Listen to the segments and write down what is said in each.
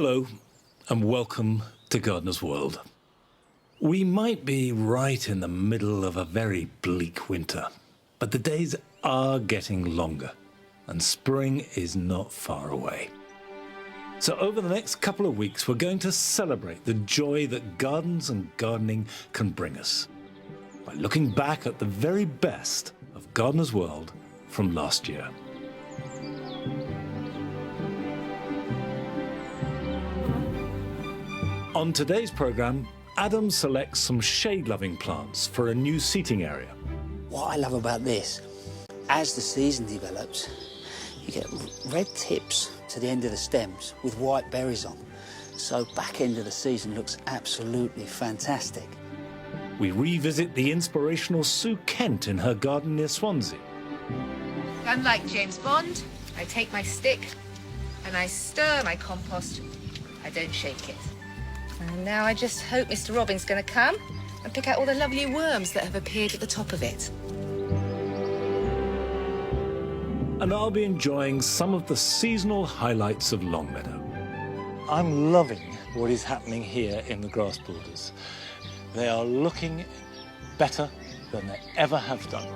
Hello, and welcome to Gardener's World. We might be right in the middle of a very bleak winter, but the days are getting longer, and spring is not far away. So over the next couple of weeks, we're going to celebrate the joy that gardens and gardening can bring us by looking back at the very best of Gardener's World from last year. On today's programme, Adam selects some shade-loving plants for a new seating area. What I love about this, as the season develops, you get red tips to the end of the stems with white berries on. So back end of the season looks absolutely fantastic. We revisit the inspirational Sue Kent in her garden near Swansea. Unlike James Bond, I take my stick and I stir my compost. I don't shake it. And now I just hope Mr. Robin's going to come and pick out all the lovely worms that have appeared at the top of it. And I'll be enjoying some of the seasonal highlights of Longmeadow. I'm loving what is happening here in the grass borders. They are looking better than they ever have done.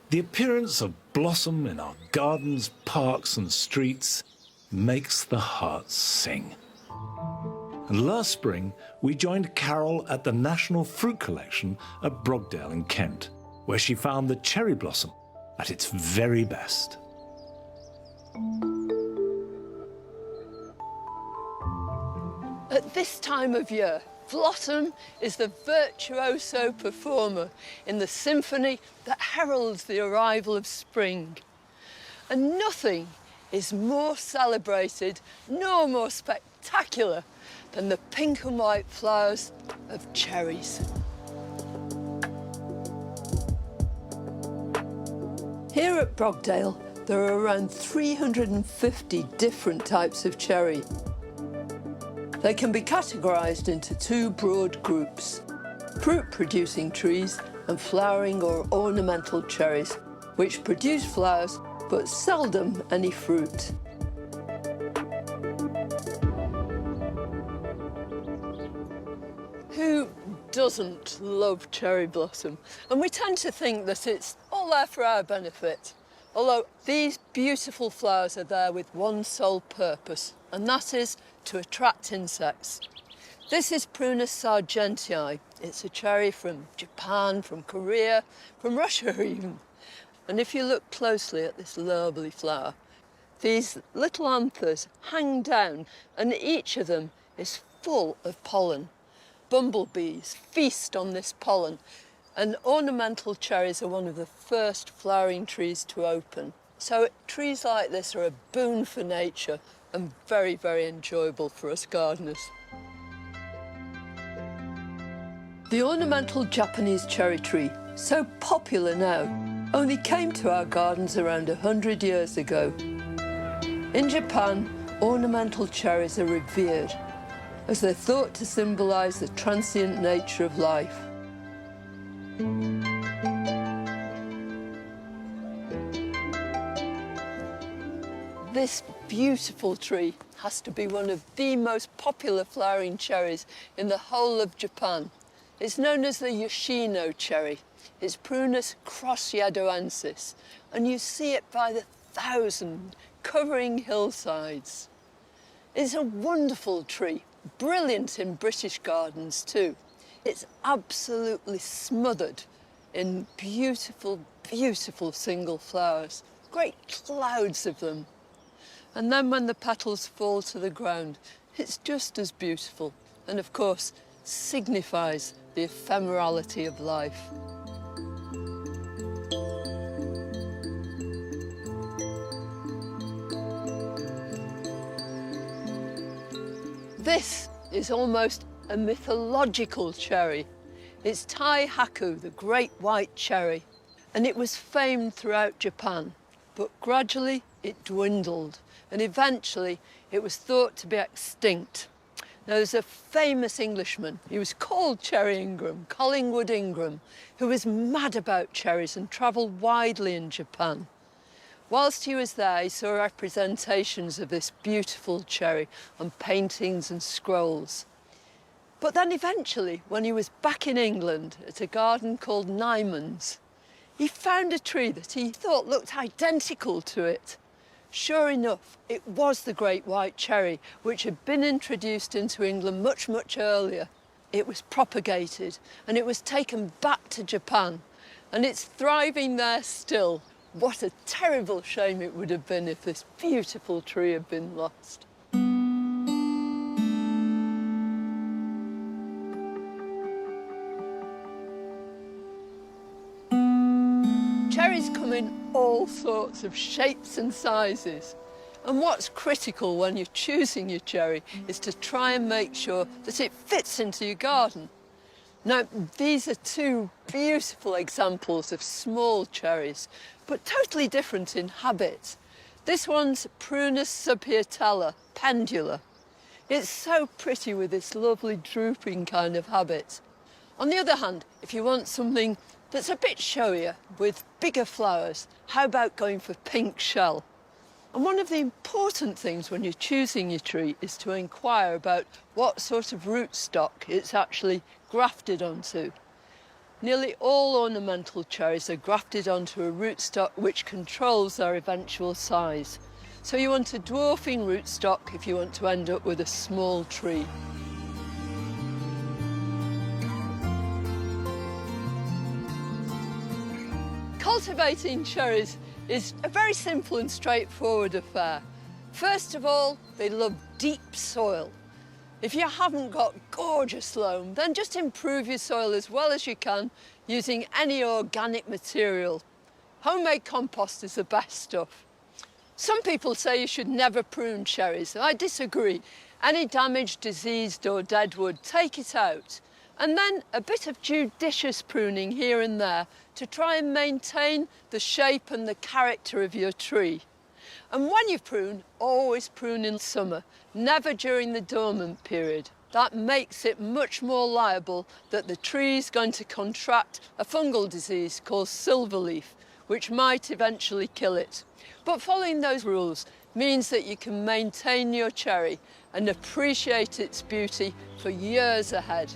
The appearance of blossom in our gardens, parks and streets makes the heart sing. And last spring, we joined Carol at the National Fruit Collection at Brogdale in Kent, where she found the cherry blossom at its very best. At this time of year, Blossom is the virtuoso performer in the symphony that heralds the arrival of spring. And nothing is more celebrated nor more spectacular than the pink and white flowers of cherries. Here at Brogdale, there are around 350 different types of cherry. They can be categorised into two broad groups: fruit-producing trees and flowering or ornamental cherries, which produce flowers but seldom any fruit. Who doesn't love cherry blossom? And we tend to think that it's all there for our benefit. Although these beautiful flowers are there with one sole purpose, and that is to attract insects. This is Prunus sargentii. It's a cherry from Japan, from Korea, from Russia even. And if you look closely at this lovely flower, these little anthers hang down, and each of them is full of pollen. Bumblebees feast on this pollen, and ornamental cherries are one of the first flowering trees to open. So trees like this are a boon for nature and very, very enjoyable for us gardeners. The ornamental Japanese cherry tree, so popular now, only came to our gardens around 100 years ago. In Japan, ornamental cherries are revered, as they're thought to symbolise the transient nature of life. This beautiful tree has to be one of the most popular flowering cherries in the whole of Japan. It's known as the Yoshino cherry. It's Prunus yodoensis, and you see it by the thousand, covering hillsides. It's a wonderful tree, brilliant in British gardens too. It's absolutely smothered in beautiful, beautiful single flowers, great clouds of them. And then when the petals fall to the ground, it's just as beautiful, and of course, signifies the ephemerality of life. This is almost a mythological cherry. It's Tal-haku, the great white cherry, and it was famed throughout Japan. But gradually, it dwindled, and eventually it was thought to be extinct. Now, there's a famous Englishman, he was called Cherry Ingram, Collingwood Ingram, who was mad about cherries and travelled widely in Japan. Whilst he was there, he saw representations of this beautiful cherry on paintings and scrolls. But then eventually, when he was back in England at a garden called Nyman's, he found a tree that he thought looked identical to it. Sure enough, it was the great white cherry, which had been introduced into England much, much earlier. It was propagated and it was taken back to Japan, and it's thriving there still. What a terrible shame it would have been if this beautiful tree had been lost. Cherries come in all sorts of shapes and sizes. And what's critical when you're choosing your cherry is to try and make sure that it fits into your garden. Now, these are two beautiful examples of small cherries, but totally different in habit. This one's Prunus subhiatella, pendula. It's so pretty with this lovely drooping kind of habit. On the other hand, if you want something that's a bit showier with bigger flowers, how about going for pink shell? And one of the important things when you're choosing your tree is to inquire about what sort of rootstock it's actually grafted onto. Nearly all ornamental cherries are grafted onto a rootstock which controls their eventual size. So you want a dwarfing rootstock if you want to end up with a small tree. Cultivating cherries is a very simple and straightforward affair. First of all, they love deep soil. If you haven't got gorgeous loam, then just improve your soil as well as you can using any organic material. Homemade compost is the best stuff. Some people say you should never prune cherries. I disagree. Any damaged, diseased or dead wood, take it out. And then a bit of judicious pruning here and there to try and maintain the shape and the character of your tree. And when you prune, always prune in summer, never during the dormant period. That makes it much more liable that the tree is going to contract a fungal disease called silverleaf, which might eventually kill it. But following those rules means that you can maintain your cherry and appreciate its beauty for years ahead.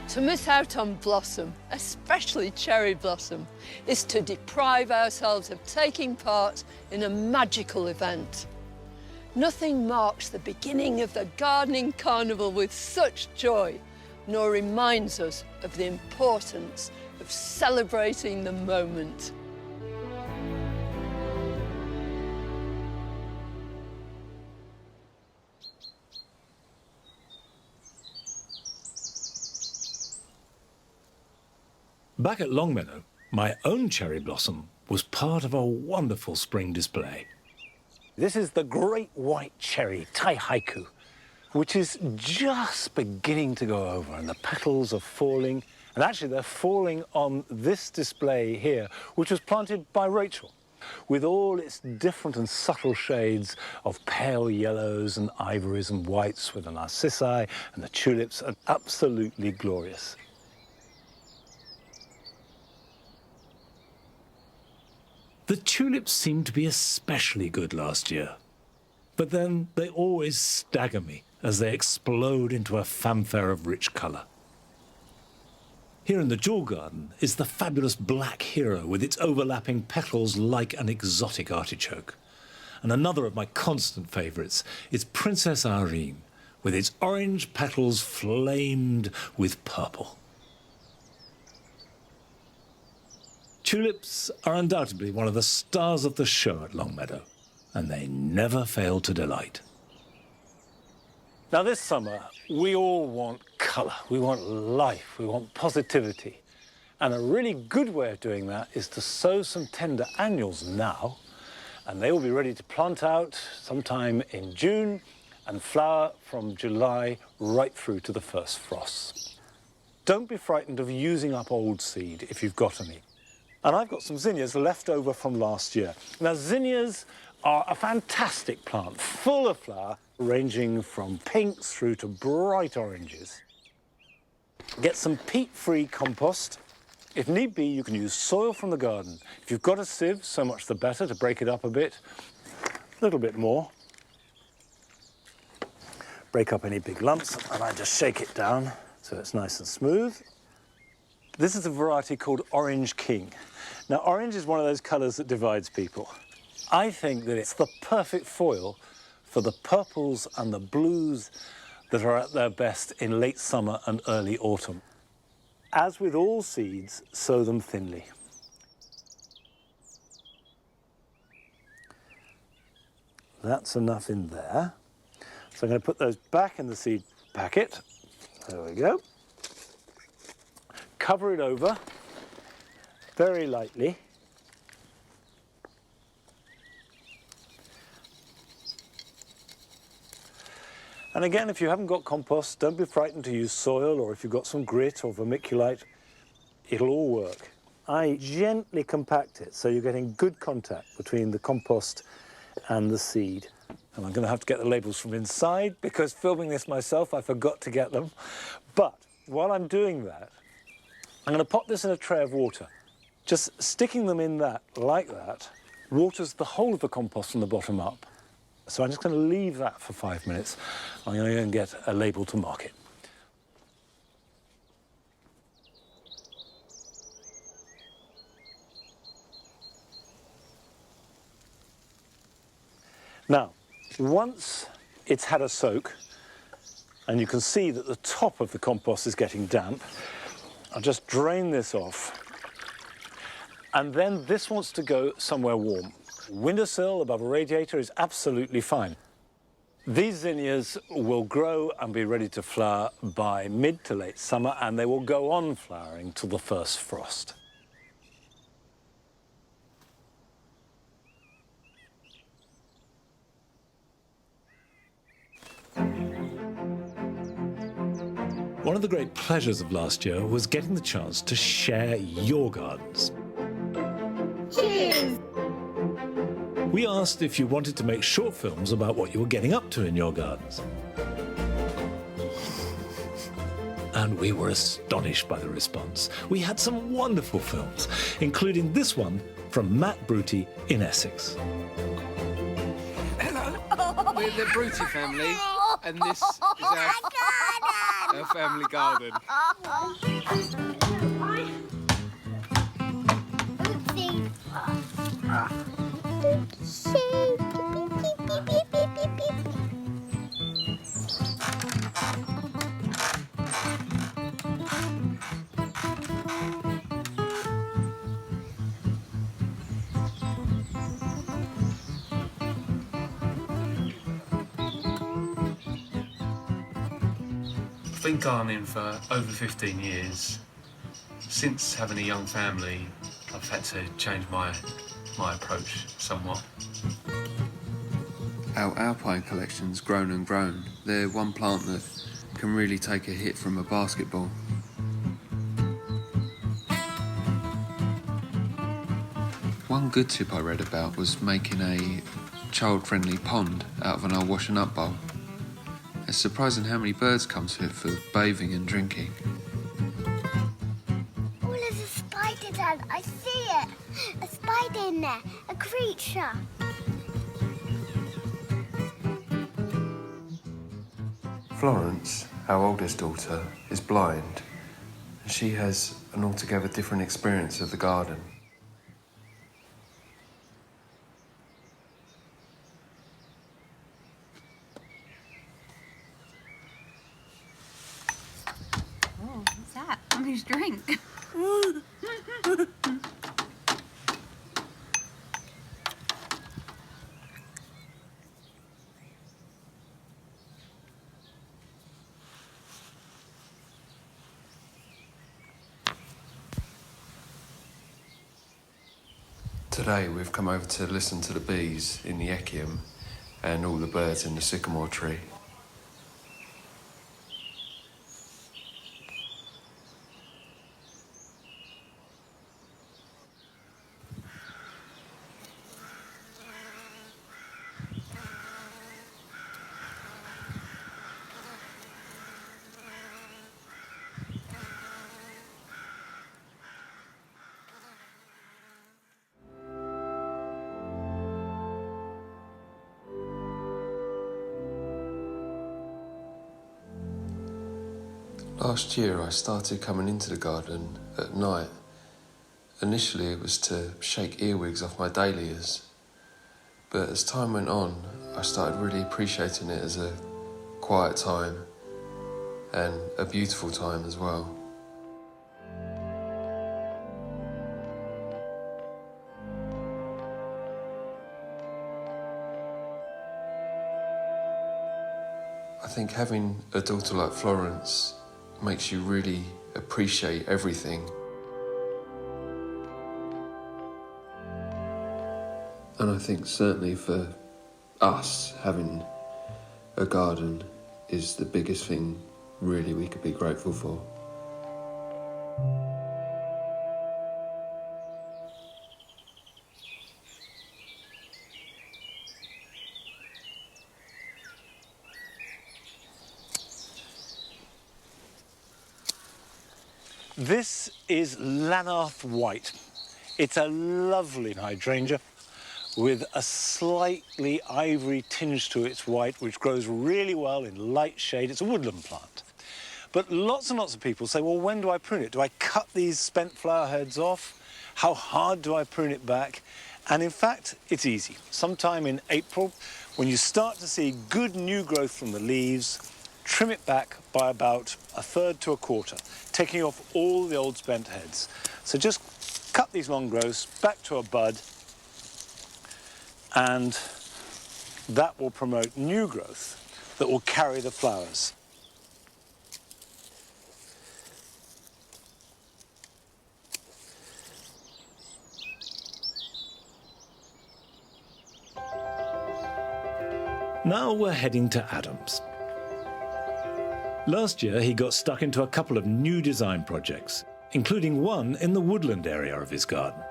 To miss out on blossom, especially cherry blossom, is to deprive ourselves of taking part in a magical event. Nothing marks the beginning of the gardening carnival with such joy, nor reminds us of the importance of celebrating the moment. Back at Longmeadow, my own cherry blossom was part of a wonderful spring display. This is the great white cherry, Tal-haku, which is just beginning to go over, and the petals are falling. And actually, they're falling on this display here, which was planted by Rachel, with all its different and subtle shades of pale yellows and ivories and whites, with the narcissi and the tulips, are absolutely glorious. The tulips seemed to be especially good last year, but then they always stagger me as they explode into a fanfare of rich colour. Here in the jewel garden is the fabulous black hero with its overlapping petals like an exotic artichoke. And another of my constant favourites is Princess Irene with its orange petals flamed with purple. Tulips are undoubtedly one of the stars of the show at Longmeadow, and they never fail to delight. Now this summer, we all want colour, we want life, we want positivity. And a really good way of doing that is to sow some tender annuals now, and they will be ready to plant out sometime in June and flower from July right through to the first frosts. don't be frightened of using up old seed if you've got any. And I've got some zinnias left over from last year. Now, zinnias are a fantastic plant, full of flower, ranging from pinks through to bright oranges. Get some peat-free compost. If need be, you can use soil from the garden. If you've got a sieve, so much the better to break it up a bit. A little bit more. Break up any big lumps, and I just shake it down so it's nice and smooth. This is a variety called Orange King. Now, orange is one of those colours that divides people. I think that it's the perfect foil for the purples and the blues that are at their best in late summer and early autumn. As with all seeds, sow them thinly. That's enough in there. So I'm going to put those back in the seed packet. There we go. Cover it over very lightly. And again, if you haven't got compost, don't be frightened to use soil, or if you've got some grit or vermiculite, it'll all work. I gently compact it so you're getting good contact between the compost and the seed. And I'm going to have to get the labels from inside because filming this myself, I forgot to get them. But while I'm doing that, I'm going to pop this in a tray of water. Just sticking them in that, like that, waters the whole of the compost from the bottom up. So I'm just going to leave that for 5 minutes. I'm going to go and get a label to mark it. Now, once it's had a soak, and you can see that the top of the compost is getting damp, I'll just drain this off. And then this wants to go somewhere warm. Windowsill above a radiator is absolutely fine. These zinnias will grow and be ready to flower by mid to late summer, and they will go on flowering till the first frost. One of the great pleasures of last year was getting the chance to share your gardens. Cheers! We asked if you wanted to make short films about what you were getting up to in your gardens. And we were astonished by the response. We had some wonderful films, including this one from Matt Bruty in Essex. We're the Bruty family, and this is our family garden. I've been gardening for over 15 years. Since having a young family, I've had to change my approach somewhat. Our alpine collection's grown and grown. They're one plant that can really take a hit from a basketball. One good tip I read about was making a child-friendly pond out of an old washing up bowl. It's surprising how many birds come to it for bathing and drinking. Oh, there's a spider, Dad. I see it. A spider in there. A creature. Florence, our oldest daughter, is blind, and she has an altogether different experience of the garden. What's that? Somebody's drink. Today we've come over to listen to the bees in the Epimedium and all the birds in the sycamore tree. Last year I started coming into the garden at night. Initially it was to shake earwigs off my dahlias, but as time went on I started really appreciating it as a quiet time and a beautiful time as well. I think having a daughter like Florence makes you really appreciate everything. And I think certainly for us, having a garden is the biggest thing really we could be grateful for. This is Lanarth White. It's a lovely hydrangea with a slightly ivory tinge to its white, which grows really well in light shade. It's a woodland plant. But lots and lots of people say, well, when do I prune it? Do I cut these spent flower heads off? How hard do I prune it back? And in fact, it's easy. Sometime in April, when you start to see good new growth from the leaves, trim it back by about 1/3 to 1/4, taking off all the old spent heads. So just cut these long growths back to a bud, and that will promote new growth that will carry the flowers. Now we're heading to Adam's. Last year he got stuck into a couple of new design projects, including one in the woodland area of his garden.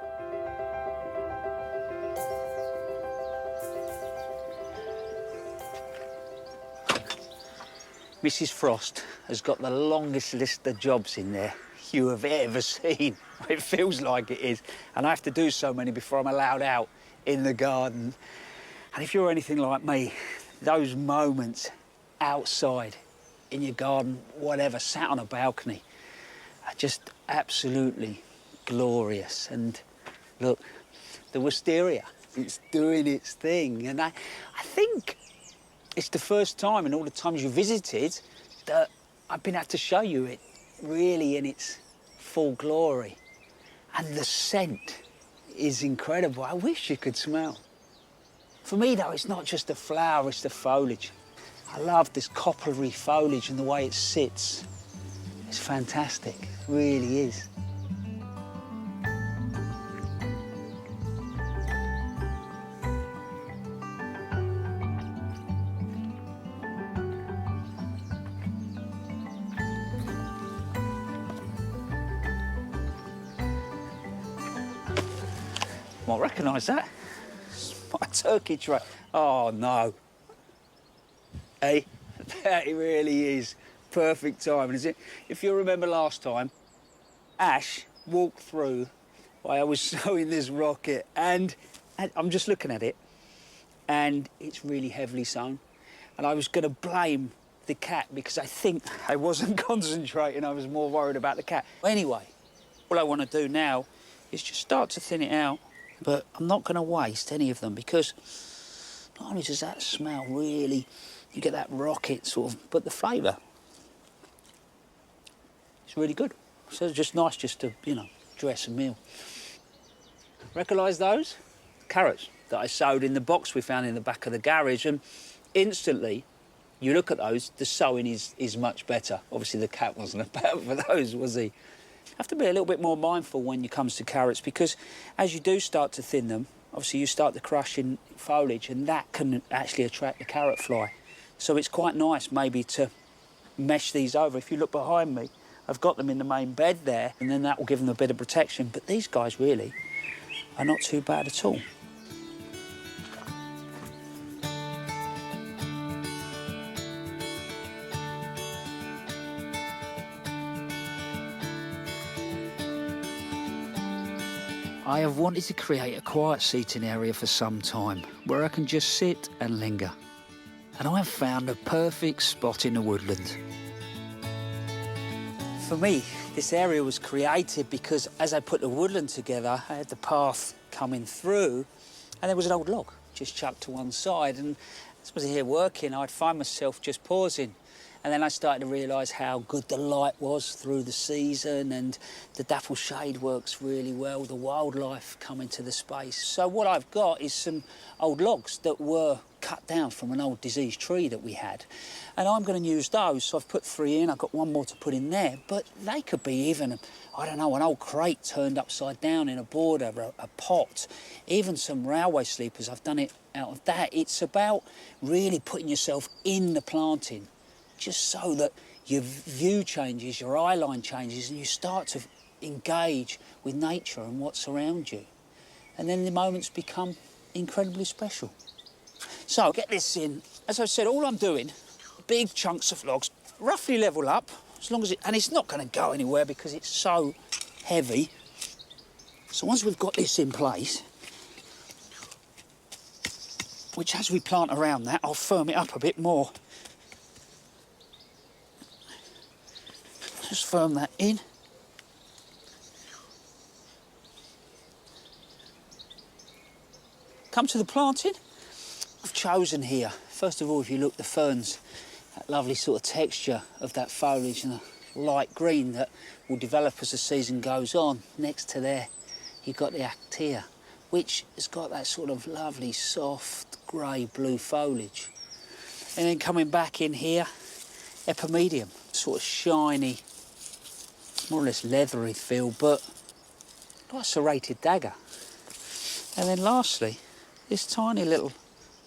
Mrs. Frost has got the longest list of jobs in there you have ever seen. It feels like it is. And I have to do so many before I'm allowed out in the garden. And if you're anything like me, those moments outside, in your garden, whatever, sat on a balcony, are just absolutely glorious. And look, the wisteria, it's doing its thing. And I think it's the first time in all the times you visited that I've been able to show you it really in its full glory. And the scent is incredible. I wish you could smell. For me, though, it's not just the flower, it's the foliage. I love this coppery foliage and the way it sits. It's fantastic, it really is. Might recognise that. It's my turkey tray. Oh, no. Hey, that really is perfect timing, is it? If you remember last time, Ash walked through while I was sewing this rocket, and I'm just looking at it, and it's really heavily sewn. And I was going to blame the cat because I think I wasn't concentrating, I was more worried about the cat. Anyway, all I want to do now is just start to thin it out, but I'm not going to waste any of them because not only does that smell really, you get that rocket sort of, but the flavour, it's really good. So it's just nice just to, you know, dress a meal. Recognise those? Carrots that I sowed in the box we found in the back of the garage, and instantly, you look at those, the sowing is much better. Obviously the cat wasn't about for those, was he? Have to be a little bit more mindful when it comes to carrots because as you do start to thin them, obviously you start to crush in foliage and that can actually attract the carrot fly. So it's quite nice maybe to mesh these over. If you look behind me, I've got them in the main bed there and then that will give them a bit of protection. But these guys really are not too bad at all. I have wanted to create a quiet seating area for some time where I can just sit and linger. And I have found a perfect spot in the woodland. For me, this area was created because as I put the woodland together, I had the path coming through, and there was an old log just chucked to one side. And as I was here working, I'd find myself just pausing. And then I started to realise how good the light was through the season, and the dapple shade works really well, the wildlife coming to the space. So what I've got is some old logs that were cut down from an old diseased tree that we had. And I'm going to use those, so I've put 3 in, I've got 1 more to put in there, but they could be even, I don't know, an old crate turned upside down in a border, a pot, even some railway sleepers. I've done it out of that. It's about really putting yourself in the planting, just so that your view changes, your eye line changes, and you start to engage with nature and what's around you. And then the moments become incredibly special. So get this in. As I said, all I'm doing, big chunks of logs, roughly level up, as long as it, and it's not going to go anywhere because it's so heavy. So once we've got this in place, which as we plant around that, I'll firm it up a bit more. Just firm that in. Come to the planting. I've chosen here, first of all, if you look, the ferns, that lovely sort of texture of that foliage and the light green that will develop as the season goes on. Next to there, you've got the Actaea, which has got that sort of lovely, soft, grey-blue foliage. And then coming back in here, Epimedium, sort of shiny, more or less leathery feel, but like a serrated dagger. And then lastly, this tiny little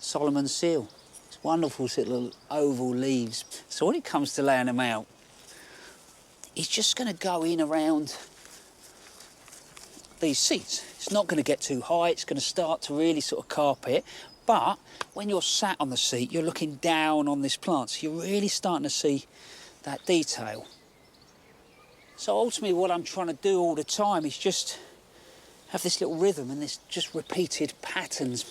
Solomon seal. It's wonderful little oval leaves. So when it comes to laying them out, it's just going to go in around these seats. It's not going to get too high. It's going to start to really sort of carpet. But when you're sat on the seat, you're looking down on this plant. So you're really starting to see that detail. So ultimately what I'm trying to do all the time is just have this little rhythm and this just repeated patterns.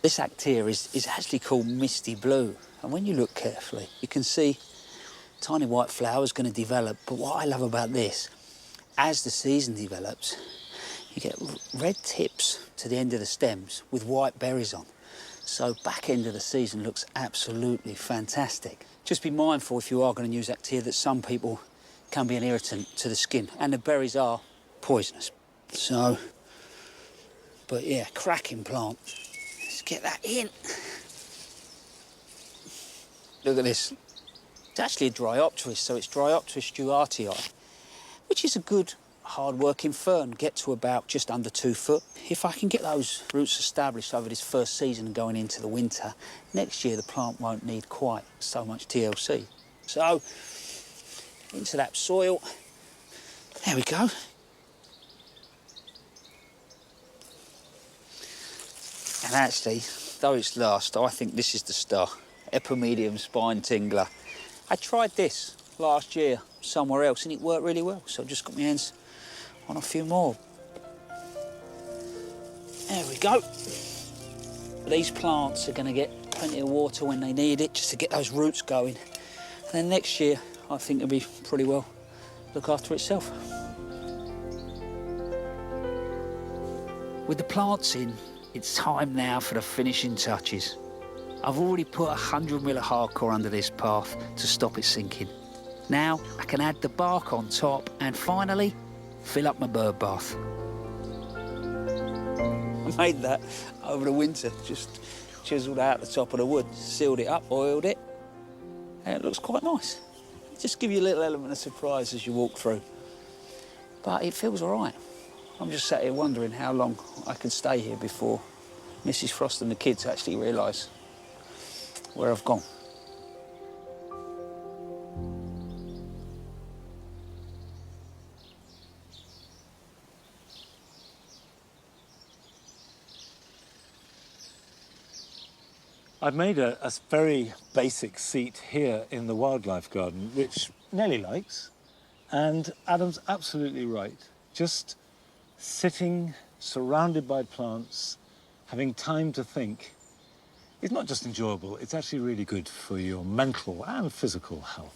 This Actaea is actually called Misty Blue. And when you look carefully, you can see tiny white flowers going to develop. But what I love about this, as the season develops, you get red tips to the end of the stems with white berries on. So back end of the season looks absolutely fantastic. Just be mindful if you are going to use Actaea that some people can be an irritant to the skin, and the berries are poisonous. So, but yeah, cracking plant. Let's get that in. Look at this. It's actually a Dryopteris, so it's Dryopteris duartii, which is a good hard-working fern, get to about just under 2 foot. If I can get those roots established over this first season and going into the winter, next year the plant won't need quite so much TLC. So, into that soil. There we go. And actually, though it's last, I think this is the star. Epimedium spine tingler. I tried this last year somewhere else and it worked really well, so I've just got my hands on a few more. There we go. These plants are going to get plenty of water when they need it, just to get those roots going. And then next year, I think it'll be pretty well look after itself. With the plants in, it's time now for the finishing touches. I've already put 100 ml of hardcore under this path to stop it sinking. Now I can add the bark on top and finally fill up my bird bath. I made that over the winter, just chiselled out the top of the wood, sealed it up, oiled it, and it looks quite nice. Just give you a little element of surprise as you walk through. But it feels all right. I'm just sat here wondering how long I can stay here before Mrs. Frost and the kids actually realise where I've gone. I've made a very basic seat here in the wildlife garden, which Nellie likes, and Adam's absolutely right. Just sitting, surrounded by plants, having time to think, is not just enjoyable, it's actually really good for your mental and physical health.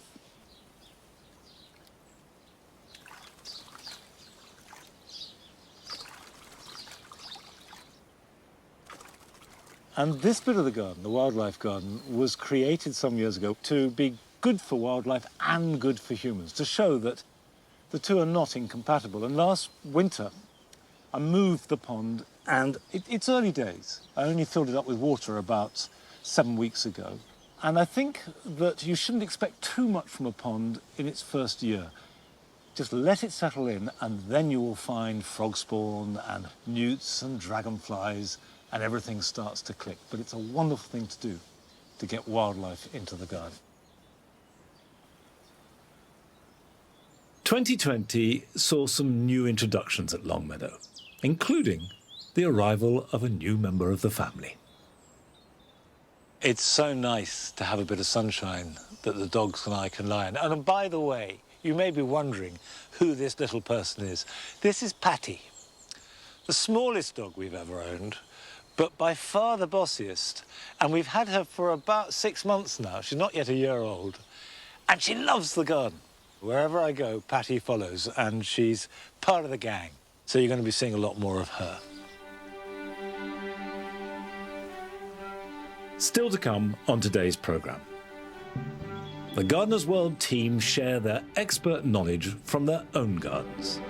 And this bit of the garden, the wildlife garden, was created some years ago to be good for wildlife and good for humans, to show that the two are not incompatible. And last winter, I moved the pond, and it's early days. I only filled it up with water about 7 weeks ago. And I think that you shouldn't expect too much from a pond in its first year. Just let it settle in, and then you will find frog spawn and newts and dragonflies, and everything starts to click. But it's a wonderful thing to do, to get wildlife into the garden. 2020 saw some new introductions at Longmeadow, including the arrival of a new member of the family. It's so nice to have a bit of sunshine that the dogs and I can lie in. And by the way, you may be wondering who this little person is. This is Patty, the smallest dog we've ever owned, but by far the bossiest. And we've had her for about 6 months now. She's not yet a year old. And she loves the garden. Wherever I go, Patty follows, and she's part of the gang. So you're going to be seeing a lot more of her. Still to come on today's programme. The Gardener's World team share their expert knowledge from their own gardens.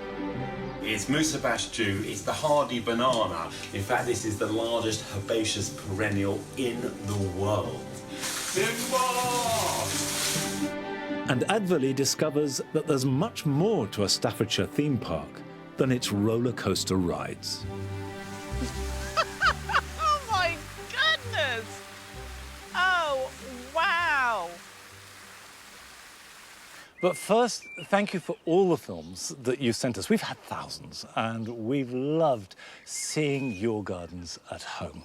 It's Musabash Jew, it's the hardy banana. In fact, this is the largest herbaceous perennial in the world. Simba! And Adverley discovers that there's much more to a Staffordshire theme park than its roller coaster rides. Oh my goodness! Oh, wow! But first, thank you for all the films that you sent us. We've had thousands, and we've loved seeing your gardens at home.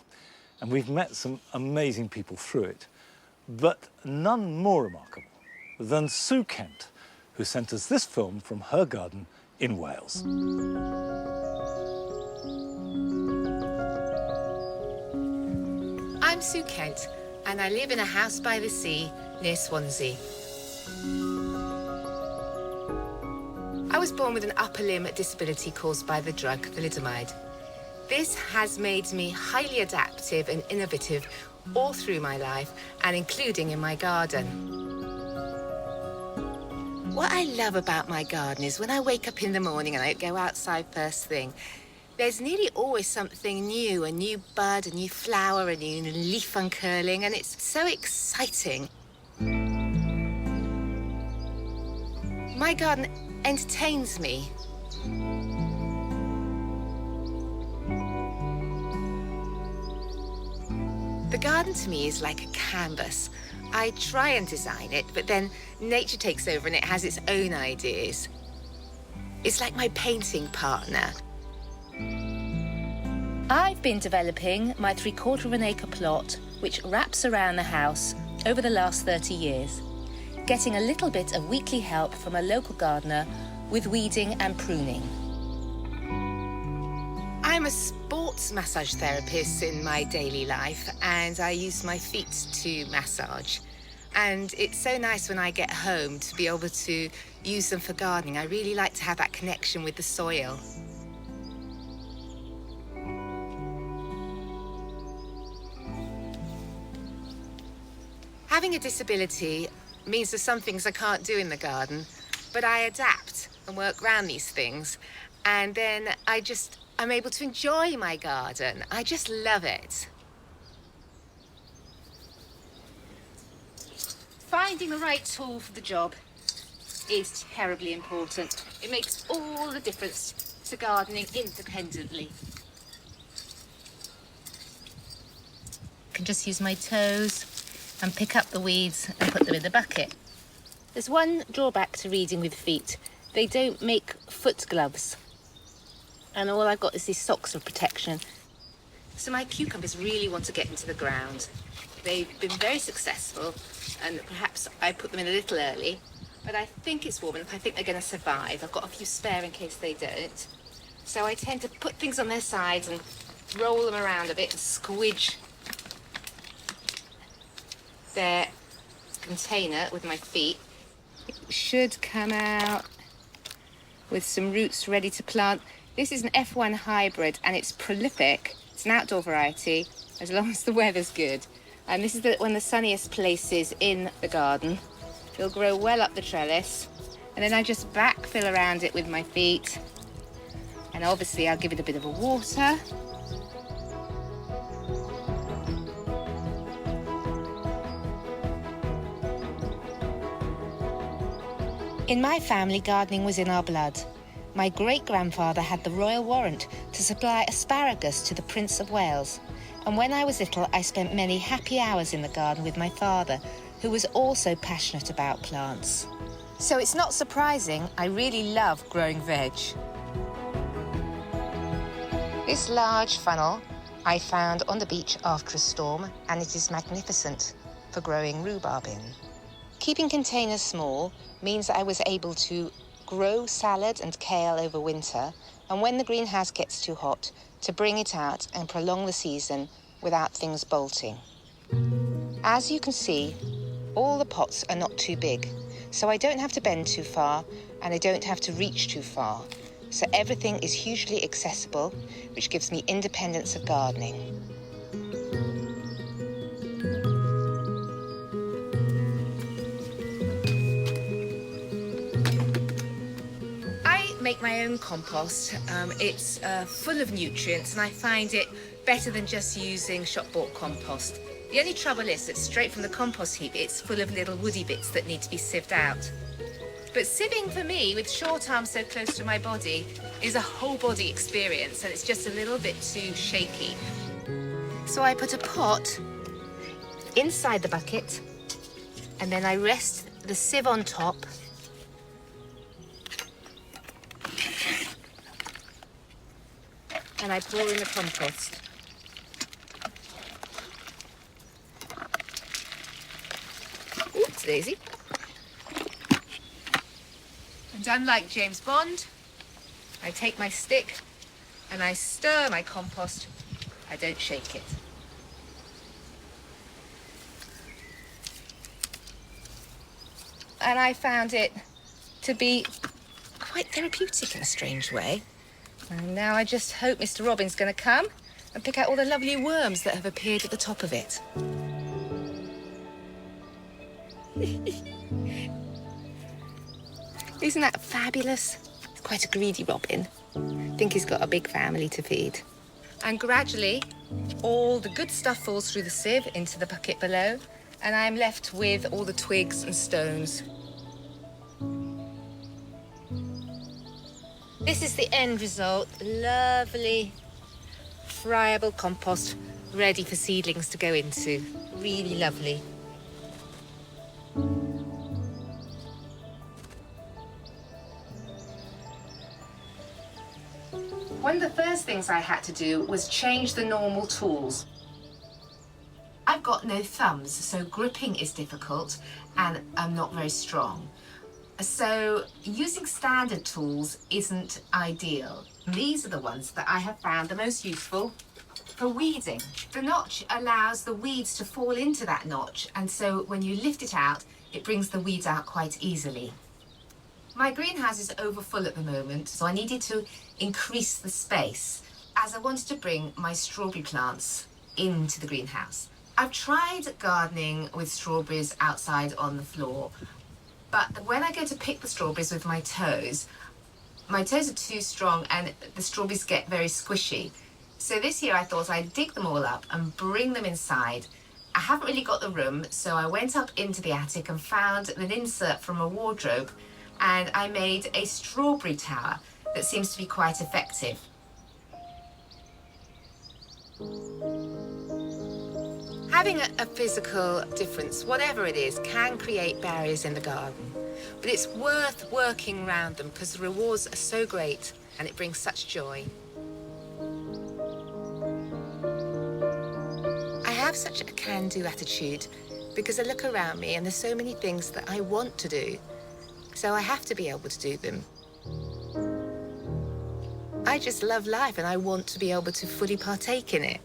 And we've met some amazing people through it, but none more remarkable than Sue Kent, who sent us this film from her garden in Wales. I'm Sue Kent, and I live in a house by the sea near Swansea. I was born with an upper limb disability caused by the drug thalidomide. This has made me highly adaptive and innovative all through my life, and including in my garden. What I love about my garden is when I wake up in the morning and I go outside first thing, there's nearly always something new, a new bud, a new flower, a new leaf uncurling, and it's so exciting. My garden entertains me. The garden to me is like a canvas. I try and design it, but then nature takes over and it has its own ideas. It's like my painting partner. I've been developing my 3/4 of an acre plot, which wraps around the house over the last 30 years, getting a little bit of weekly help from a local gardener with weeding and pruning. I'm a sports massage therapist in my daily life, and I use my feet to massage. And it's so nice when I get home to be able to use them for gardening. I really like to have that connection with the soil. Having a disability means there's some things I can't do in the garden, but I adapt and work around these things, and then I'm able to enjoy my garden. I just love it. Finding the right tool for the job is terribly important. It makes all the difference to gardening independently. I can just use my toes and pick up the weeds and put them in the bucket. There's one drawback to reading with feet. They don't make foot gloves. And all I've got is these socks for protection. So my cucumbers really want to get into the ground. They've been very successful, and perhaps I put them in a little early, but I think it's warm enough. I think they're going to survive. I've got a few spare in case they don't. So I tend to put things on their sides and roll them around a bit and squidge their container with my feet. It should come out with some roots ready to plant. This is an F1 hybrid, and it's prolific. It's an outdoor variety, as long as the weather's good. And this is one of the sunniest places in the garden. It'll grow well up the trellis. And then I just backfill around it with my feet. And obviously I'll give it a bit of a water. In my family, gardening was in our blood. My great-grandfather had the royal warrant to supply asparagus to the Prince of Wales. And when I was little, I spent many happy hours in the garden with my father, who was also passionate about plants. So it's not surprising I really love growing veg. This large funnel I found on the beach after a storm, and it is magnificent for growing rhubarb in. Keeping containers small means that I was able to grow salad and kale over winter, and when the greenhouse gets too hot, to bring it out and prolong the season without things bolting. As you can see, all the pots are not too big, so I don't have to bend too far and I don't have to reach too far. So everything is hugely accessible, which gives me independence of gardening. I make my own compost. It's full of nutrients and I find it better than just using shop-bought compost. The only trouble is that straight from the compost heap, it's full of little woody bits that need to be sieved out. But sieving for me, with short arms so close to my body, is a whole body experience and it's just a little bit too shaky. So I put a pot inside the bucket and then I rest the sieve on top. And I pour in the compost. Oops, daisy. And unlike James Bond, I take my stick and I stir my compost. I don't shake it. And I found it to be quite therapeutic in a strange way. And now I just hope Mr. Robin's going to come and pick out all the lovely worms that have appeared at the top of it. Isn't that fabulous? He's quite a greedy robin. I think he's got a big family to feed. And gradually, all the good stuff falls through the sieve into the bucket below, and I'm left with all the twigs and stones. This is the end result. Lovely, friable compost, ready for seedlings to go into. Really lovely. One of the first things I had to do was change the normal tools. I've got no thumbs, so gripping is difficult and I'm not very strong. So using standard tools isn't ideal. These are the ones that I have found the most useful for weeding. The notch allows the weeds to fall into that notch, and so when you lift it out, it brings the weeds out quite easily. My greenhouse is overfull at the moment, so I needed to increase the space as I wanted to bring my strawberry plants into the greenhouse. I've tried gardening with strawberries outside on the floor, but when I go to pick the strawberries with my toes are too strong and the strawberries get very squishy. So this year I thought I'd dig them all up and bring them inside. I haven't really got the room, so I went up into the attic and found an insert from a wardrobe, and I made a strawberry tower that seems to be quite effective. Having a physical difference, whatever it is, can create barriers in the garden. But it's worth working around them because the rewards are so great and it brings such joy. I have such a can-do attitude because I look around me and there's so many things that I want to do, so I have to be able to do them. I just love life and I want to be able to fully partake in it.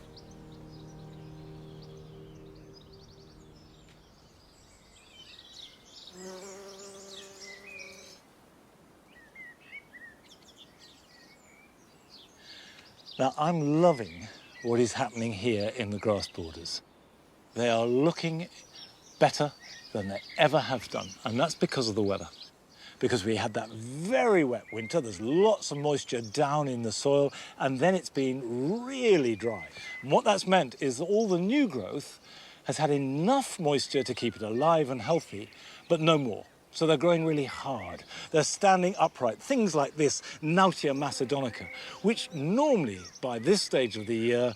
Now, I'm loving what is happening here in the grass borders. They are looking better than they ever have done, and that's because of the weather. Because we had that very wet winter, there's lots of moisture down in the soil, and then it's been really dry. And what that's meant is that all the new growth has had enough moisture to keep it alive and healthy, but no more. So they're growing really hard. They're standing upright. Things like this Knautia macedonica, which normally, by this stage of the year,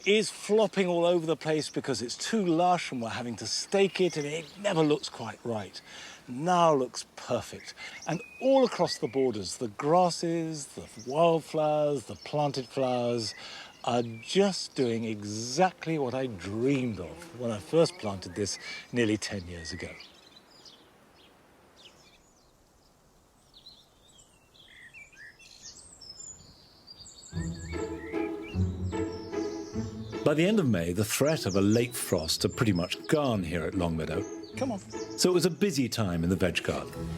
is flopping all over the place because it's too lush and we're having to stake it and it never looks quite right. Now looks perfect. And all across the borders, the grasses, the wildflowers, the planted flowers are just doing exactly what I dreamed of when I first planted this nearly 10 years ago. By the end of May, the threat of a late frost had pretty much gone here at Longmeadow. Come on. So it was a busy time in the veg garden.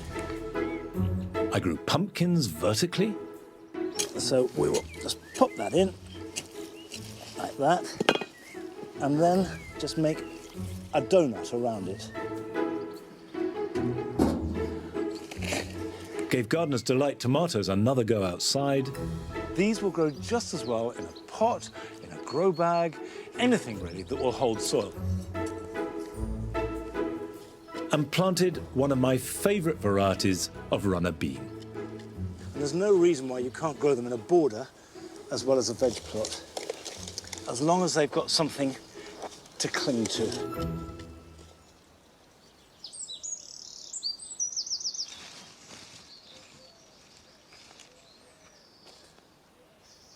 I grew pumpkins vertically. So we will just pop that in, like that, and then just make a donut around it. Gave Gardener's Delight tomatoes another go outside. These will grow just as well in a pot, in a grow bag, anything really that will hold soil. And planted one of my favourite varieties of runner bean. And there's no reason why you can't grow them in a border as well as a veg plot, as long as they've got something to cling to.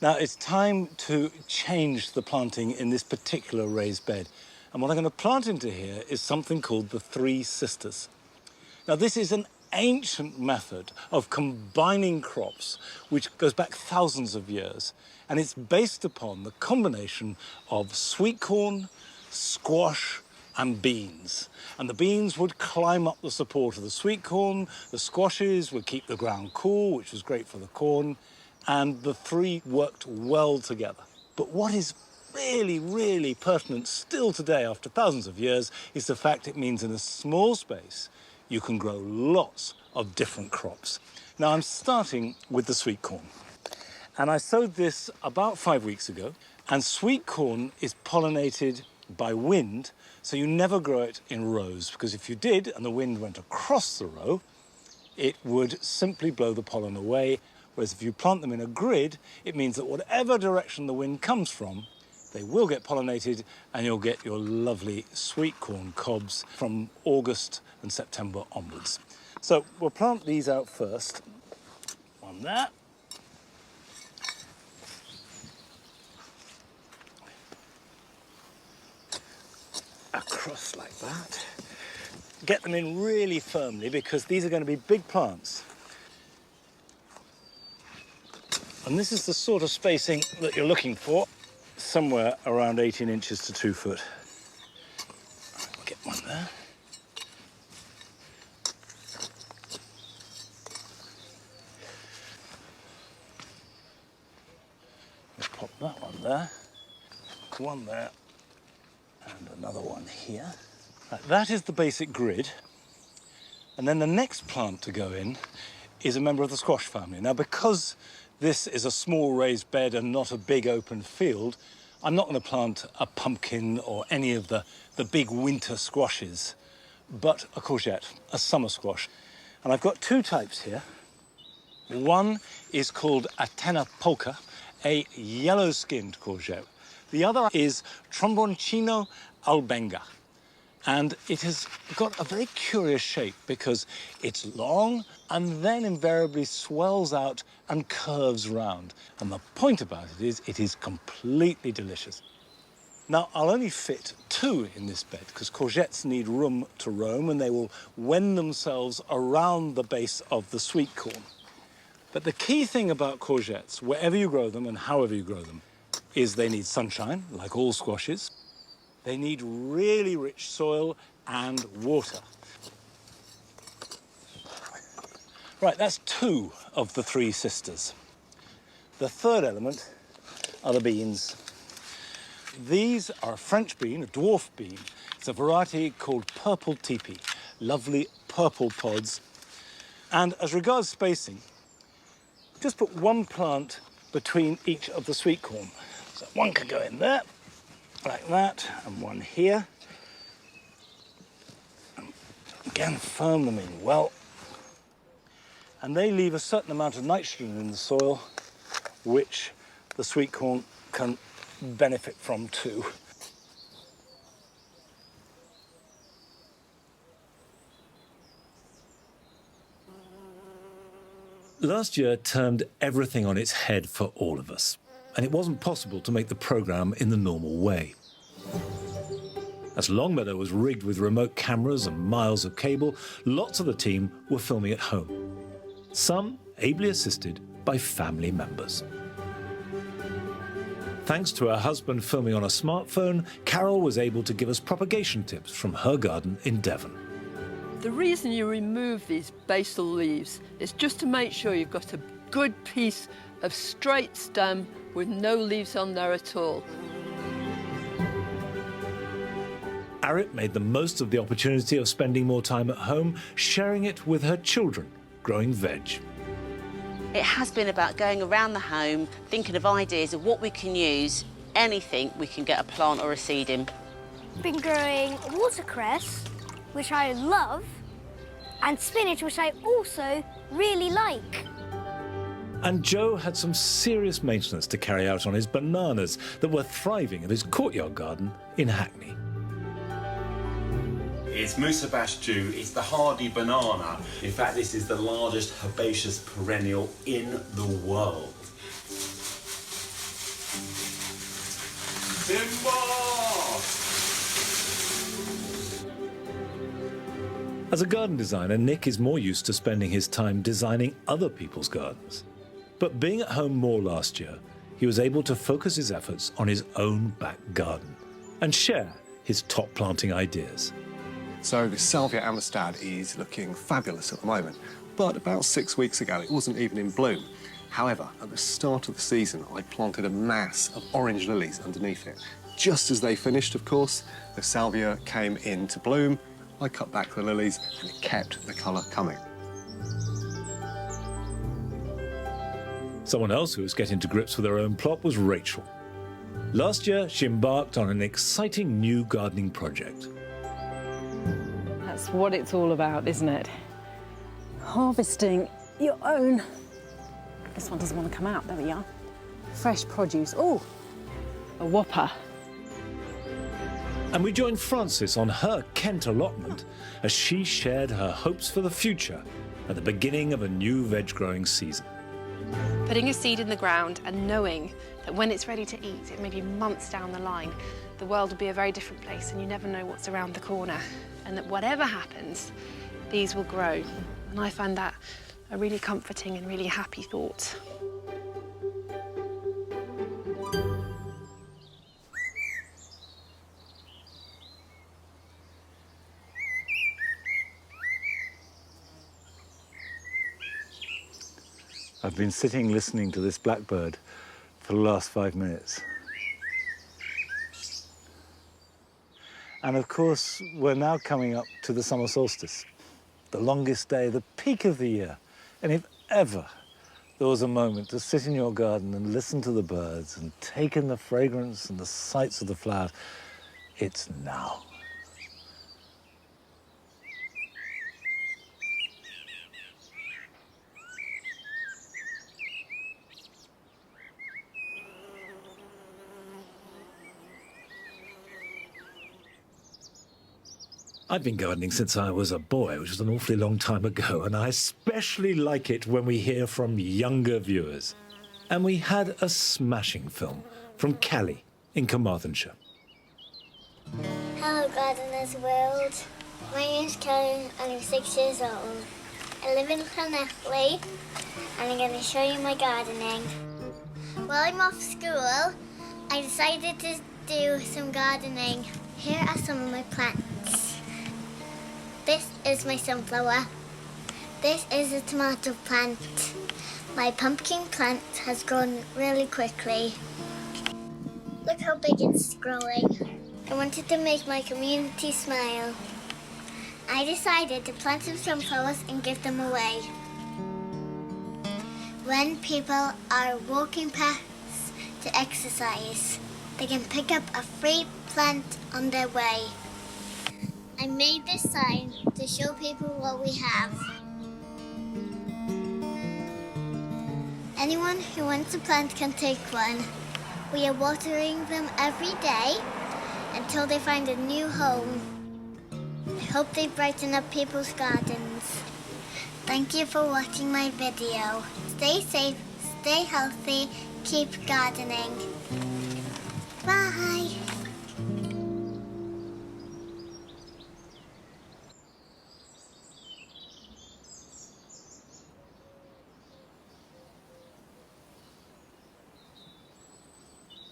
Now it's time to change the planting in this particular raised bed. And what I'm going to plant into here is something called the Three Sisters. Now this is an ancient method of combining crops which goes back thousands of years, and it's based upon the combination of sweet corn, squash and beans. And the beans would climb up the support of the sweet corn, the squashes would keep the ground cool, which was great for the corn, and the three worked well together. But what is really, really pertinent still today after thousands of years is the fact it means in a small space you can grow lots of different crops. Now I'm starting with the sweet corn. And I sowed this about 5 weeks ago, and sweet corn is pollinated by wind, so you never grow it in rows, because if you did and the wind went across the row, it would simply blow the pollen away. Whereas if you plant them in a grid, it means that whatever direction the wind comes from, they will get pollinated and you'll get your lovely sweet corn cobs from August and September onwards. So we'll plant these out first. One there. Across like that. Get them in really firmly because these are going to be big plants. And this is the sort of spacing that you're looking for, somewhere around 18 inches to 2 foot. I'll get one there. Let's pop that one there, and another one here. That is the basic grid. And then the next plant to go in is a member of the squash family. Now, because this is a small raised bed and not a big open field, I'm not going to plant a pumpkin or any of the big winter squashes, but a courgette, a summer squash. And I've got two types here. One is called Atena Polka, a yellow-skinned courgette. The other is Tromboncino albenga. And it has got a very curious shape because it's long and then invariably swells out and curves round. And the point about it is completely delicious. Now, I'll only fit 2 in this bed because courgettes need room to roam and they will wend themselves around the base of the sweet corn. But the key thing about courgettes, wherever you grow them and however you grow them, is they need sunshine, like all squashes. They need really rich soil and water. Right, that's 2 of the 3 sisters. The third element are the beans. these are a French bean, a dwarf bean. It's a variety called Purple Teepee. Lovely purple pods. And as regards spacing, just put one plant between each of the sweet corn. So one could go in there, like that, and one here. And again, firm them in well. And they leave a certain amount of nitrogen in the soil, which the sweet corn can benefit from too. Last year turned everything on its head for all of us, and it wasn't possible to make the programme in the normal way. As Longmeadow was rigged with remote cameras and miles of cable, lots of the team were filming at home. Some ably assisted by family members. Thanks to her husband filming on a smartphone, Carol was able to give us propagation tips from her garden in Devon. The reason you remove these basal leaves is just to make sure you've got a good piece of straight stem with no leaves on there at all. Arit made the most of the opportunity of spending more time at home, sharing it with her children, growing veg. It has been about going around the home, thinking of ideas of what we can use, anything we can get a plant or a seed in. Been growing watercress, which I love, and spinach, which I also really like. And Joe had some serious maintenance to carry out on his bananas that were thriving in his courtyard garden in Hackney. It's Musabash Jew, it's the hardy banana. In fact, this is the largest herbaceous perennial in the world. As a garden designer, Nick is more used to spending his time designing other people's gardens. But being at home more last year, he was able to focus his efforts on his own back garden and share his top planting ideas. So the Salvia amistad is looking fabulous at the moment, but about 6 weeks ago it wasn't even in bloom. However, at the start of the season, I planted a mass of orange lilies underneath it. Just as they finished, of course, the Salvia came into bloom. I cut back the lilies and it kept the colour coming. Someone else who was getting to grips with her own plot was Rachel. Last year, she embarked on an exciting new gardening project. That's what it's all about, isn't it? Harvesting your own... This one doesn't want to come out, there we are. Fresh produce. Oh, a whopper. And we joined Frances on her Kent allotment as she shared her hopes for the future at the beginning of a new veg-growing season. Putting a seed in the ground and knowing that when it's ready to eat, it may be months down the line, the world will be a very different place and you never know what's around the corner. And that whatever happens, these will grow. And I find that a really comforting and really happy thought. I've been sitting listening to this blackbird for the last 5 minutes. And of course, we're now coming up to the summer solstice, the longest day, the peak of the year. And if ever there was a moment to sit in your garden and listen to the birds and take in the fragrance and the sights of the flowers, it's now. I've been gardening since I was a boy, which was an awfully long time ago, and I especially like it when we hear from younger viewers. And we had a smashing film from Callie in Carmarthenshire. Hello, Gardeners World. My name's Kelly, and I'm 6 years old. I live in Llanelli, and I'm going to show you my gardening. While I'm off school, I decided to do some gardening. Here are some of my plants. This is my sunflower. This is a tomato plant. My pumpkin plant has grown really quickly. Look how big it's growing. I wanted to make my community smile. I decided to plant some sunflowers and give them away. When people are walking past to exercise, they can pick up a free plant on their way. I made this sign to show people what we have. Anyone who wants a plant can take one. We are watering them every day until they find a new home. I hope they brighten up people's gardens. Thank you for watching my video. Stay safe, stay healthy, keep gardening. Bye.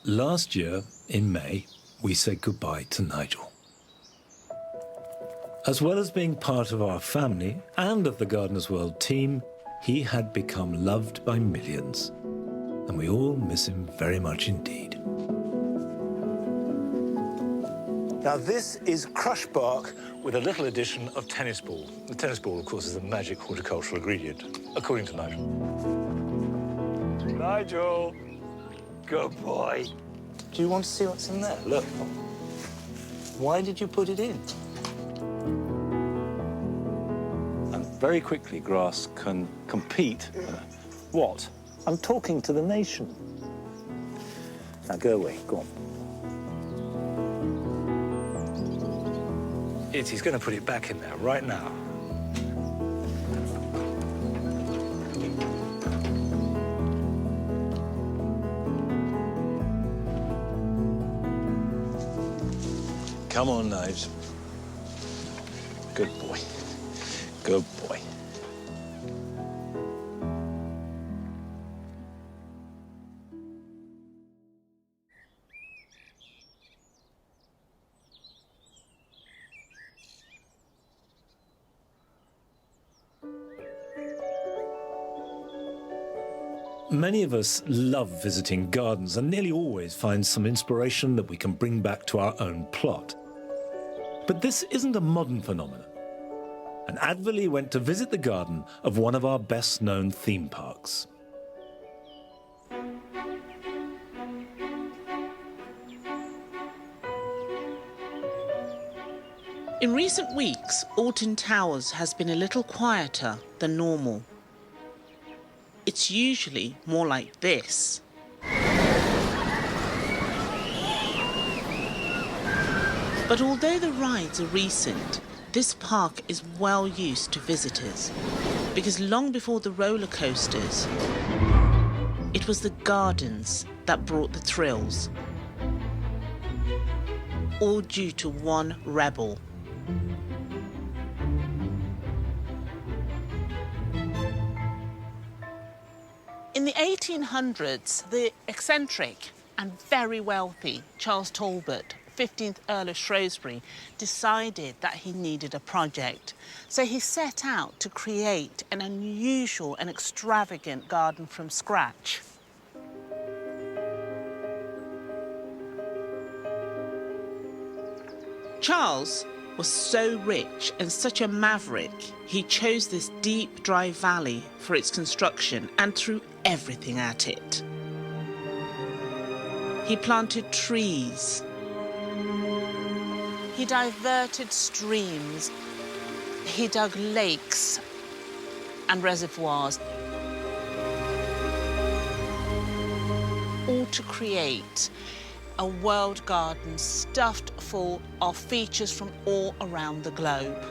Last year, in May, we said goodbye to Nigel. As well as being part of our family and of the Gardener's World team, he had become loved by millions, and we all miss him very much indeed. Now, this is crushed bark with a little addition of tennis ball. The tennis ball, of course, is a magic horticultural ingredient, according to Nigel. Nigel! Good boy. Do you want to see what's in there? Look. Why did you put it in? And very quickly, grass can compete. What? I'm talking to the nation. Now go away, go on. He's going to put it back in there right now. Come on, Nige. Good boy. Good boy. Many of us love visiting gardens and nearly always find some inspiration that we can bring back to our own plot. But this isn't a modern phenomenon. And Adverley went to visit the garden of one of our best-known theme parks. In recent weeks, Alton Towers has been a little quieter than normal. It's usually more like this. But although the rides are recent, this park is well used to visitors, because long before the roller coasters, it was the gardens that brought the thrills. All due to one rebel. In the 1800s, the eccentric and very wealthy Charles Talbot, 15th Earl of Shrewsbury, decided that he needed a project. So he set out to create an unusual and extravagant garden from scratch. Charles was so rich and such a maverick, he chose this deep, dry valley for its construction and threw everything at it. He planted trees. He diverted streams. He dug lakes and reservoirs, all to create a world garden stuffed full of features from all around the globe.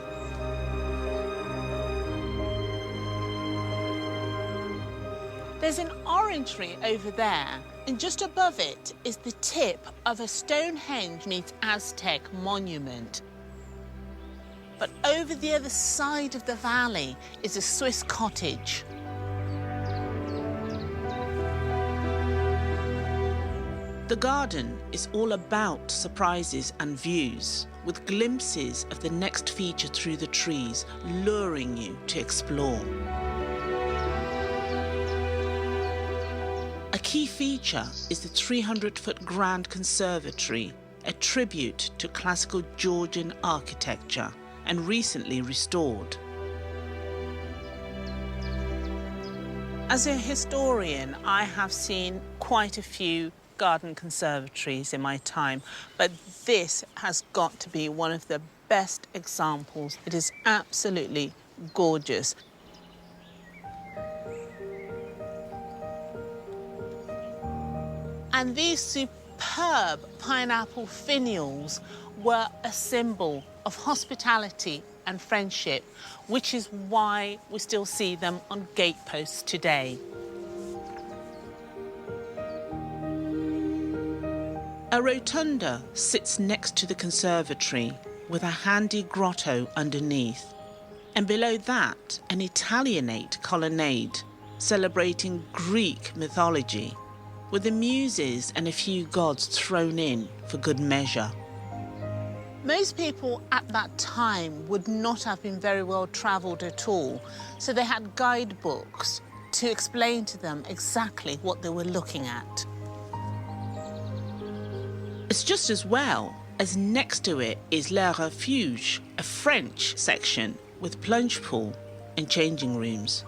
There's an orangery over there, and just above it is the tip of a Stonehenge meets Aztec monument. But over the other side of the valley is a Swiss cottage. The garden is all about surprises and views, with glimpses of the next feature through the trees, luring you to explore. A key feature is the 300-foot grand conservatory, a tribute to classical Georgian architecture and recently restored. As a historian, I have seen quite a few garden conservatories in my time, but this has got to be one of the best examples. It is absolutely gorgeous. And these superb pineapple finials were a symbol of hospitality and friendship, which is why we still see them on gateposts today. A rotunda sits next to the conservatory with a handy grotto underneath, and below that an Italianate colonnade celebrating Greek mythology, with the muses and a few gods thrown in for good measure. Most people at that time would not have been very well travelled at all, so they had guidebooks to explain to them exactly what they were looking at. It's just as well as next to it is Le Refuge, a French section with plunge pool and changing rooms.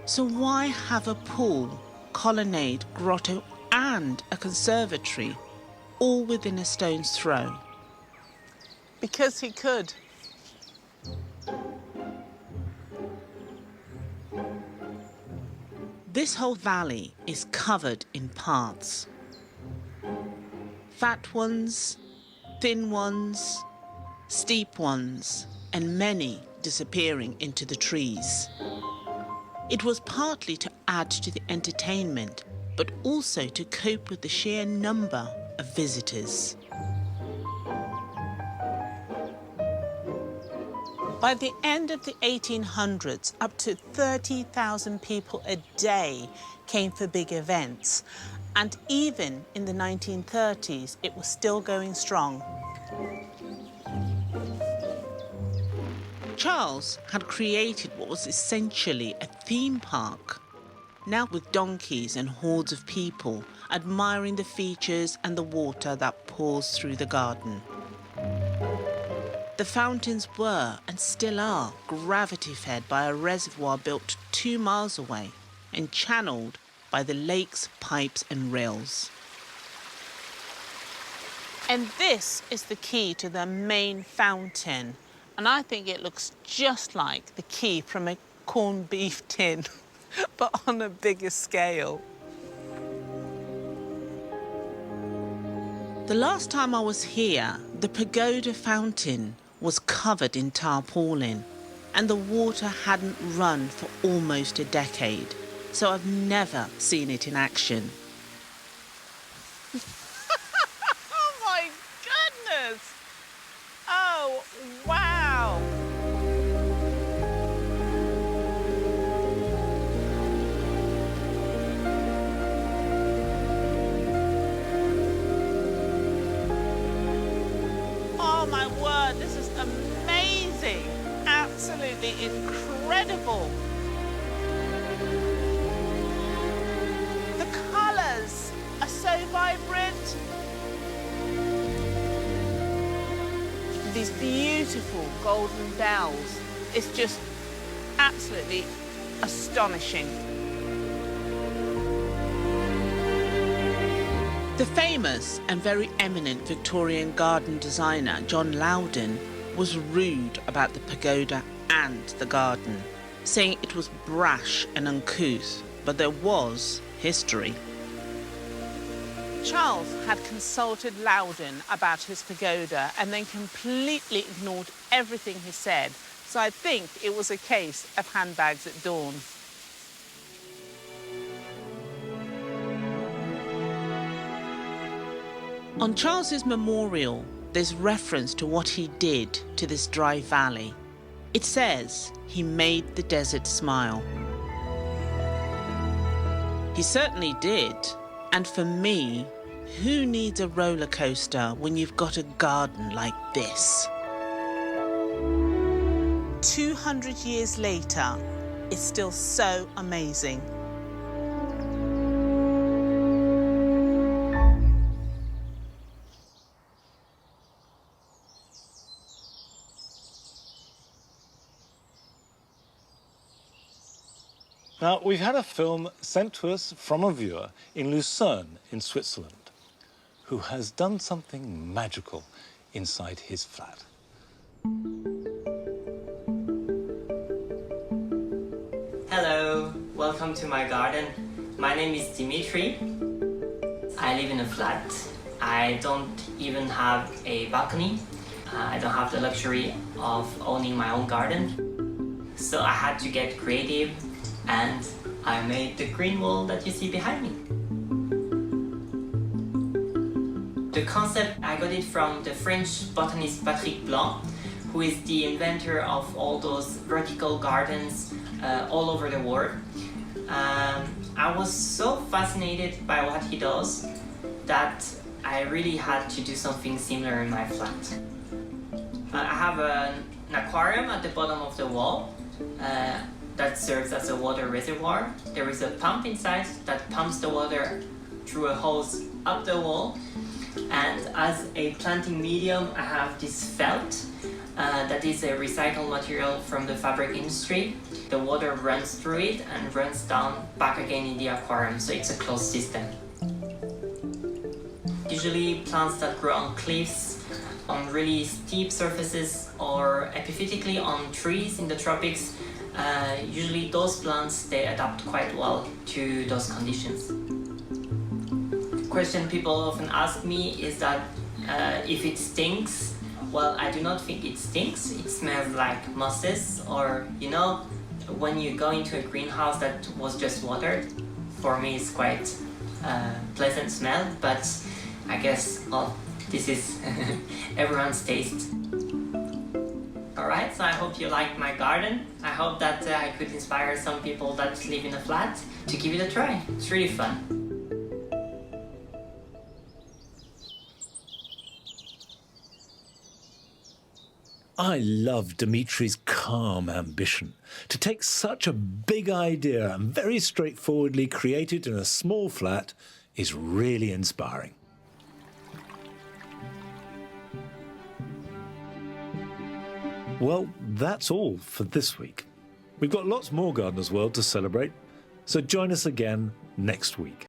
So why have a pool, colonnade, grotto and a conservatory all within a stone's throw? Because he could. This whole valley is covered in paths. Fat ones, thin ones, steep ones, and many disappearing into the trees. It was partly to add to the entertainment, but also to cope with the sheer number of visitors. By the end of the 1800s, up to 30,000 people a day came for big events. And even in the 1930s, it was still going strong. Charles had created what was essentially a theme park, now with donkeys and hordes of people admiring the features and the water that pours through the garden. The fountains were, and still are, gravity-fed by a reservoir built 2 miles away and channeled by the lake's pipes and rills. And this is the key to the main fountain, and I think it looks just like the key from a corned beef tin, but on a bigger scale. The last time I was here, the pagoda fountain was covered in tarpaulin, and the water hadn't run for almost a decade, so I've never seen it in action. Oh my goodness! Oh, wow! Oh my word, this is amazing! Absolutely incredible! The colours are so vibrant. These beautiful golden bells. It's just absolutely astonishing. The famous and very eminent Victorian garden designer John Loudon was rude about the pagoda and the garden, saying it was brash and uncouth, but there was history. Charles had consulted Loudon about his pagoda and then completely ignored everything he said, so I think it was a case of handbags at dawn. On Charles's memorial, there's reference to what he did to this dry valley. It says he made the desert smile. He certainly did. And for me, who needs a roller coaster when you've got a garden like this? 200 years later, it's still so amazing. Now, we've had a film sent to us from a viewer in Lucerne in Switzerland who has done something magical inside his flat. Hello, welcome to my garden. My name is Dimitri. I live in a flat. I don't even have a balcony. I don't have the luxury of owning my own garden. So I had to get creative and I made the green wall that you see behind me. The concept, I got it from the French botanist Patrick Blanc, who is the inventor of all those vertical gardens all over the world. I was so fascinated by what he does that I really had to do something similar in my flat. I have an aquarium at the bottom of the wall that serves as a water reservoir. There is a pump inside that pumps the water through a hose up the wall. And as a planting medium, I have this felt that is a recycled material from the fabric industry. The water runs through it and runs down back again in the aquarium, so it's a closed system. Usually plants that grow on cliffs, on really steep surfaces, or epiphytically on trees in the tropics, usually those plants, they adapt quite well to those conditions. The question people often ask me is that if it stinks. Well, I do not think it stinks. It smells like mosses, or, you know, when you go into a greenhouse that was just watered. For me, it's quite pleasant smell, but I guess, well, this is everyone's taste. Alright, so I hope you liked my garden. I hope that I could inspire some people that live in a flat to give it a try. It's really fun. I love Dimitri's calm ambition. To take such a big idea and very straightforwardly create it in a small flat is really inspiring. Well, that's all for this week. We've got lots more Gardener's World to celebrate, so join us again next week.